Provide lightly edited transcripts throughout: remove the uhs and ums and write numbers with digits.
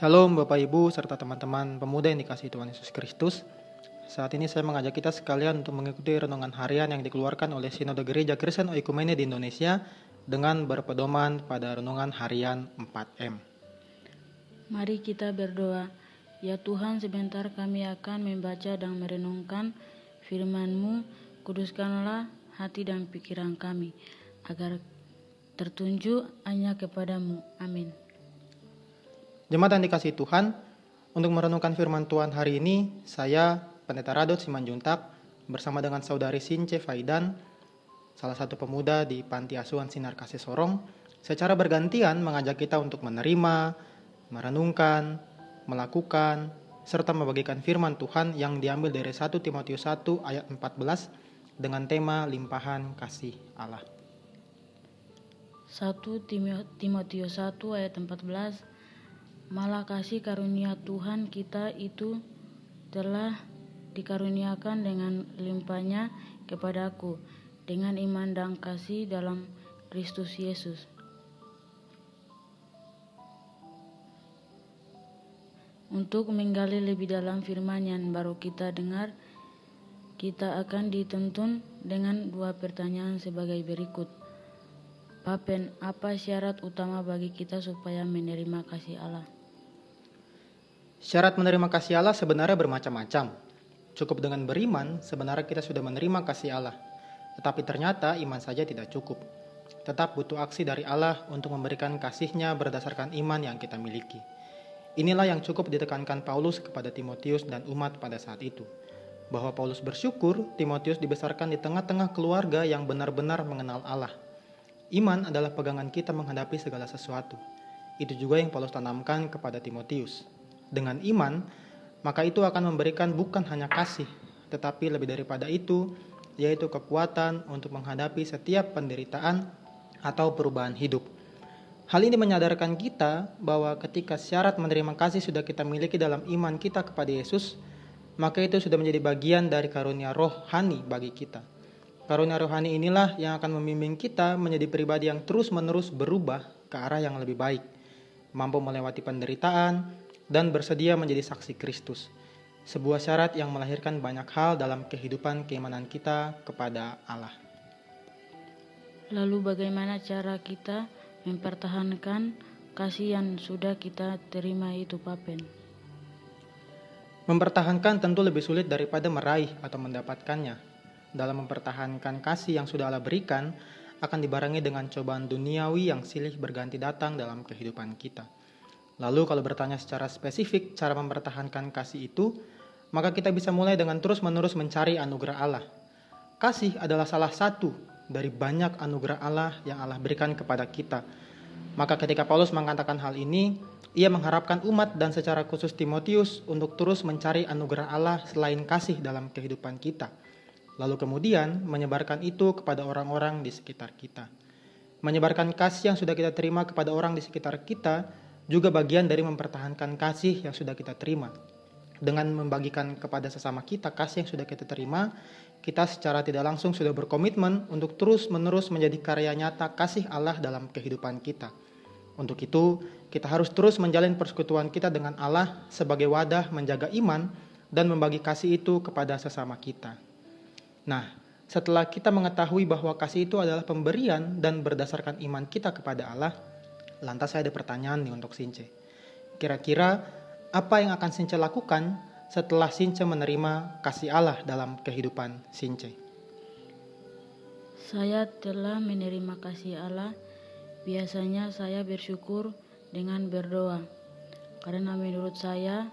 Shalom Bapak Ibu serta teman-teman pemuda yang dikasihi Tuhan Yesus Kristus. Saat ini saya mengajak kita sekalian untuk mengikuti renungan harian yang dikeluarkan oleh Sinode Gereja Kristen Oikumene di Indonesia dengan berpedoman pada renungan harian 4M. Mari kita berdoa. Ya Tuhan, sebentar kami akan membaca dan merenungkan firman-Mu. Kuduskanlah hati dan pikiran kami, agar tertunjuk hanya kepadamu. Amin. Jemaat yang dikasihi Tuhan, untuk merenungkan firman Tuhan hari ini, saya, Pendeta Radot Simanjuntak, bersama dengan Saudari Since Faidan, salah satu pemuda di Panti Asuhan Sinar Kasih Sorong, secara bergantian mengajak kita untuk menerima, merenungkan, melakukan, serta membagikan firman Tuhan yang diambil dari 1 Timotius 1 ayat 14 dengan tema limpahan kasih Allah. 1 Timotius 1 ayat 14. Malah kasih karunia Tuhan kita itu telah dikaruniakan dengan limpahnya kepadaku dengan iman dan kasih dalam Kristus Yesus. Untuk menggali lebih dalam firman yang baru kita dengar, kita akan dituntun dengan dua pertanyaan sebagai berikut. Papen, apa syarat utama bagi kita supaya menerima kasih Allah? Syarat menerima kasih Allah sebenarnya bermacam-macam. Cukup dengan beriman, sebenarnya kita sudah menerima kasih Allah. Tetapi ternyata iman saja tidak cukup. Tetap butuh aksi dari Allah untuk memberikan kasih-Nya berdasarkan iman yang kita miliki. Inilah yang cukup ditekankan Paulus kepada Timotius dan umat pada saat itu. Bahwa Paulus bersyukur Timotius dibesarkan di tengah-tengah keluarga yang benar-benar mengenal Allah. Iman adalah pegangan kita menghadapi segala sesuatu. Itu juga yang Paulus tanamkan kepada Timotius. Dengan iman, maka itu akan memberikan bukan hanya kasih, tetapi lebih daripada itu, yaitu kekuatan untuk menghadapi setiap penderitaan atau perubahan hidup. Hal ini menyadarkan kita bahwa ketika syarat menerima kasih sudah kita miliki dalam iman kita kepada Yesus, maka itu sudah menjadi bagian dari karunia rohani bagi kita. Karunia rohani inilah yang akan membimbing kita menjadi pribadi yang terus-menerus berubah ke arah yang lebih baik, mampu melewati penderitaan, dan bersedia menjadi saksi Kristus. Sebuah syarat yang melahirkan banyak hal dalam kehidupan keimanan kita kepada Allah. Lalu bagaimana cara kita mempertahankan kasih yang sudah kita terima itu, Papen? Mempertahankan tentu lebih sulit daripada meraih atau mendapatkannya. Dalam mempertahankan kasih yang sudah Allah berikan, akan dibarengi dengan cobaan duniawi yang silih berganti datang dalam kehidupan kita. Lalu kalau bertanya secara spesifik cara mempertahankan kasih itu, maka kita bisa mulai dengan terus-menerus mencari anugerah Allah. Kasih adalah salah satu dari banyak anugerah Allah yang Allah berikan kepada kita. Maka ketika Paulus mengatakan hal ini, ia mengharapkan umat dan secara khusus Timotius untuk terus mencari anugerah Allah selain kasih dalam kehidupan kita. Lalu kemudian menyebarkan itu kepada orang-orang di sekitar kita. Menyebarkan kasih yang sudah kita terima kepada orang di sekitar kita juga bagian dari mempertahankan kasih yang sudah kita terima. Dengan membagikan kepada sesama kita kasih yang sudah kita terima, kita secara tidak langsung sudah berkomitmen untuk terus-menerus menjadi karya nyata kasih Allah dalam kehidupan kita. Untuk itu, kita harus terus menjalin persekutuan kita dengan Allah sebagai wadah menjaga iman dan membagi kasih itu kepada sesama kita. Nah, setelah kita mengetahui bahwa kasih itu adalah pemberian dan berdasarkan iman kita kepada Allah, lantas saya ada pertanyaan nih untuk Since. Kira-kira apa yang akan Since lakukan setelah Since menerima kasih Allah dalam kehidupan Since? Saya telah menerima kasih Allah. Biasanya saya bersyukur dengan berdoa. Karena menurut saya,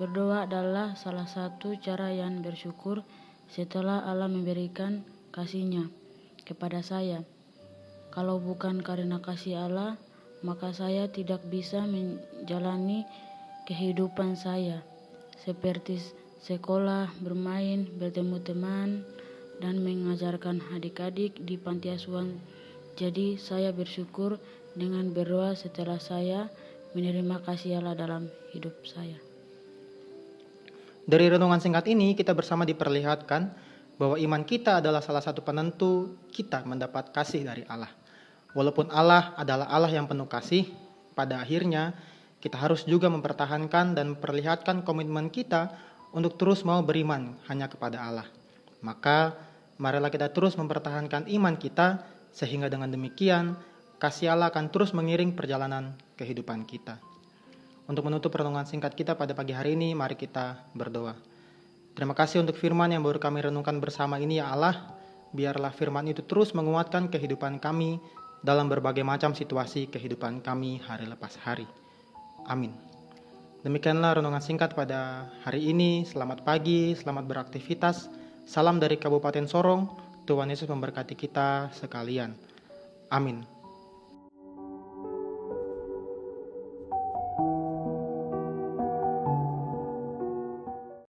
berdoa adalah salah satu cara yang bersyukur setelah Allah memberikan kasih-Nya kepada saya. Kalau bukan karena kasih Allah, maka saya tidak bisa menjalani kehidupan saya, seperti sekolah, bermain, bertemu teman, dan mengajarkan adik-adik di panti asuhan. Jadi saya bersyukur dengan berdoa setelah saya menerima kasih Allah dalam hidup saya. Dari renungan singkat ini kita bersama diperlihatkan bahwa iman kita adalah salah satu penentu kita mendapat kasih dari Allah. Walaupun Allah adalah Allah yang penuh kasih, pada akhirnya kita harus juga mempertahankan dan memperlihatkan komitmen kita untuk terus mau beriman hanya kepada Allah. Maka, marilah kita terus mempertahankan iman kita, sehingga dengan demikian, kasih Allah akan terus mengiring perjalanan kehidupan kita. Untuk menutup renungan singkat kita pada pagi hari ini, mari kita berdoa. Terima kasih untuk firman yang baru kami renungkan bersama ini, ya Allah. Biarlah firman itu terus menguatkan kehidupan kami dalam berbagai macam situasi kehidupan kami hari lepas hari. Amin. Demikianlah renungan singkat pada hari ini. Selamat pagi, selamat beraktivitas. Salam dari Kabupaten Sorong. Tuhan Yesus memberkati kita sekalian. Amin.